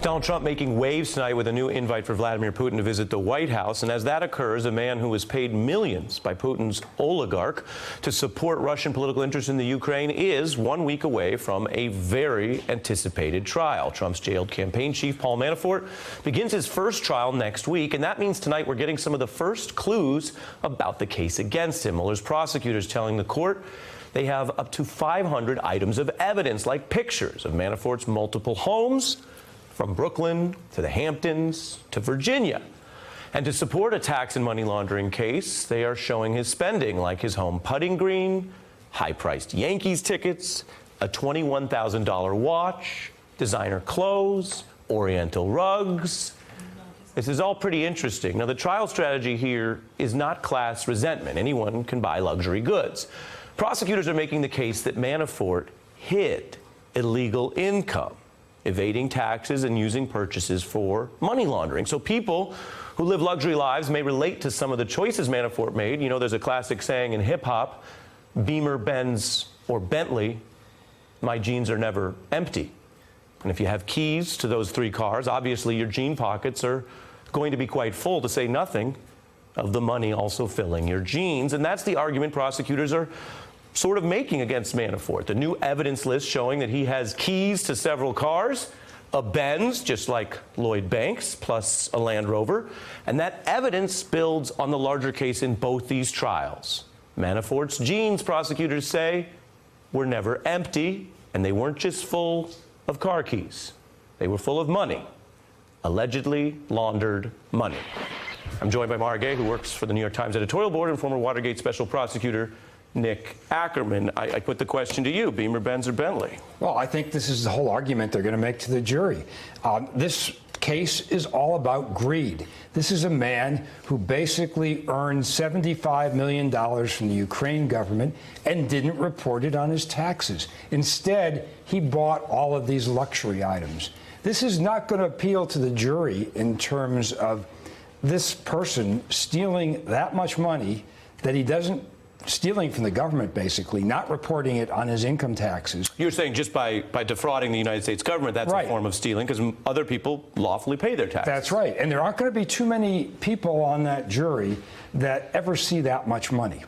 Donald Trump making waves tonight with a new invite for Vladimir Putin to visit the White House. And as that occurs, a man who was paid millions by Putin's oligarch to support Russian political interests in the Ukraine is 1 week away from a very anticipated trial. Trump's jailed campaign chief, Paul Manafort, begins his first trial next week. And that means tonight we're getting some of the first clues about the case against him. Mueller's prosecutors telling the court they have up to 500 items of evidence, like pictures of Manafort's multiple homes, from Brooklyn to the Hamptons to Virginia. And to support a tax and money laundering case, they are showing his spending, like his home putting green, high-priced Yankees tickets, a $21,000 watch, designer clothes, Oriental rugs. This is all pretty interesting. Now, the trial strategy here is not class resentment. Anyone can buy luxury goods. Prosecutors are making the case that Manafort hid illegal income, evading taxes and using purchases for money laundering. So people who live luxury lives may relate to some of the choices Manafort made. You know, there's a classic saying in hip-hop, Beamer, Benz, or Bentley, my jeans are never empty. And if you have keys to those three cars, obviously your jean pockets are going to be quite full, to say nothing of the money also filling your jeans. And that's the argument prosecutors are sort of making against Manafort. The new evidence list showing that he has keys to several cars, a Benz, just like Lloyd Banks, plus a Land Rover. And that evidence builds on the larger case in both these trials. Manafort's jeans, prosecutors say, were never empty, and they weren't just full of car keys. They were full of money, allegedly laundered money. I'm joined by Mara Gay, who works for the New York Times editorial board, and former Watergate special prosecutor Nick Ackerman. I put the question to you, Beamer, Benz, or Bentley? Well, I think this is the whole argument they're going to make to the jury. This case is all about greed. This is a man who basically earned $75 million from the Ukraine government and didn't report it on his taxes. Instead, he bought all of these luxury items. This is not going to appeal to the jury in terms of this person stealing that much money that he doesn't, stealing from the government, basically, not reporting it on his income taxes. You're saying just by defrauding the United States government, that's right. A form of stealing, because other people lawfully pay their taxes. That's right. And there aren't going to be too many people on that jury that ever see that much money.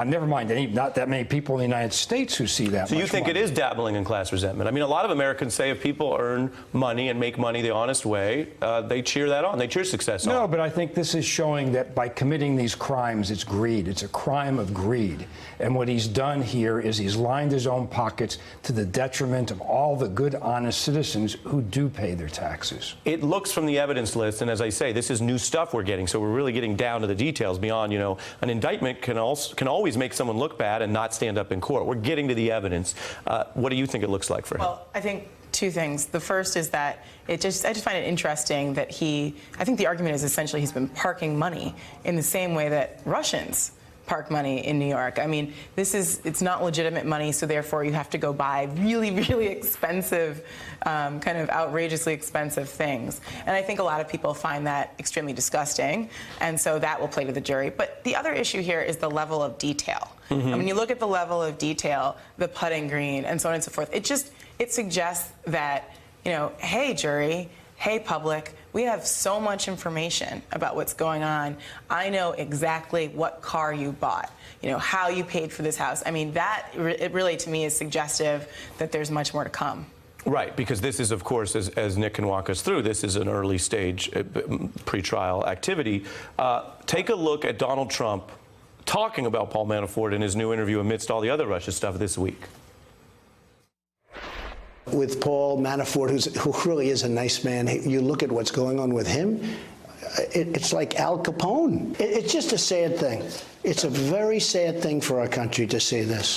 Never mind, not that many people in the United States who see that much money. So you think it is dabbling in class resentment? I mean, a lot of Americans say if people earn money and make money the honest way, they cheer that on. They cheer success on. No, but I think this is showing that by committing these crimes, it's greed. It's a crime of greed. And what he's done here is he's lined his own pockets to the detriment of all the good, honest citizens who do pay their taxes. It looks from the evidence list, and as I say, this is new stuff we're getting, so we're really getting down to the details beyond, you know, an indictment can always make someone look bad and not stand up in court. We're getting to the evidence. What do you think it looks like for him? Well, I think two things. The first is that I just find it interesting that I think the argument is essentially he's been parking money in the same way that Russians park money in New York. I mean, it's not legitimate money, so therefore you have to go buy really, really expensive, kind of outrageously expensive things. And I think a lot of people find that extremely disgusting, and so that will play to the jury. But the other issue here is the level of detail. Mm-hmm. And when you look at the level of detail, the putting green, and so on and so forth, it suggests that, you know, hey, jury, hey, public, we have so much information about what's going on. I know exactly what car you bought, you know, how you paid for this house. I mean, it really, to me, is suggestive that there's much more to come. Right, because this is, of course, as Nick can walk us through, this is an early stage pretrial activity. Take a look at Donald Trump talking about Paul Manafort in his new interview amidst all the other Russia stuff this week. With Paul Manafort, who really is a nice man, you look at what's going on with him, it's like Al Capone. It's just a sad thing. It's a very sad thing for our country to see this.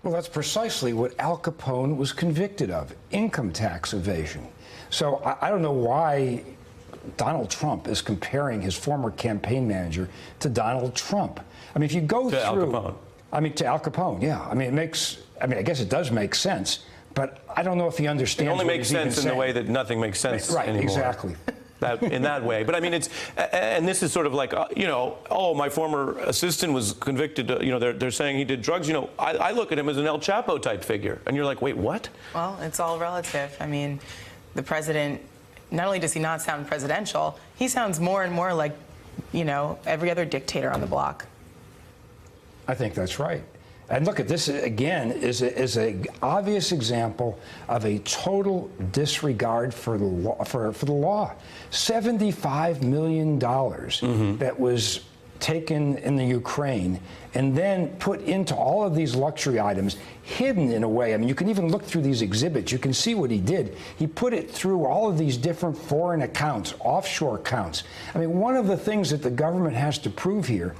Well, that's precisely what Al Capone was convicted of, income tax evasion. So I don't know why Donald Trump is comparing his former campaign manager to Donald Trump. I mean, if you go through... Al Capone. I mean, to Al Capone, yeah. I mean, I guess it does make sense, but I don't know if he understands. It only makes sense in the way that nothing makes sense right, anymore. Exactly. in that way. But I mean, and this is sort of like, oh, my former assistant was convicted. They're saying he did drugs. I look at him as an El Chapo type figure, and you're like, wait, what? Well, it's all relative. I mean, the president, not only does he not sound presidential, he sounds more and more like, every other dictator on the block. I think that's right. And look at this again is a obvious example of a total disregard for the law. For the law, $75 million that was taken in the Ukraine and then put into all of these luxury items, hidden in a way. I mean, you can even look through these exhibits. You can see what he did. He put it through all of these different foreign accounts, offshore accounts. I mean, one of the things that the government has to prove here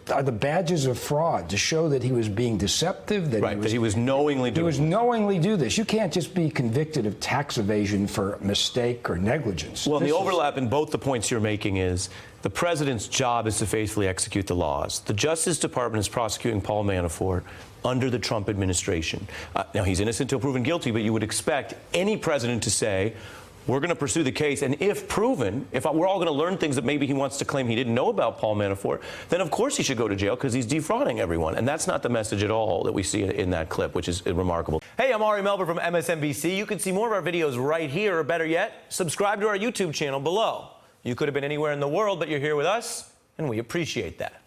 are the badges of fraud to show that he was being deceptive, that he was knowingly doing this. knowingly do this. You can't just be convicted of tax evasion for mistake or negligence. Well, the overlap in both the points you're making is the president's job is to faithfully execute the laws. The Justice Department is prosecuting Paul Manafort under the Trump administration. Now, he's innocent until proven guilty, but you would expect any president to say, we're going to pursue the case, and if proven, if we're all going to learn things that maybe he wants to claim he didn't know about Paul Manafort, then of course he should go to jail because he's defrauding everyone. And that's not the message at all that we see in that clip, which is remarkable. Hey, I'm Ari Melber from MSNBC. You can see more of our videos right here, or better yet, subscribe to our YouTube channel below. You could have been anywhere in the world, but you're here with us, and we appreciate that.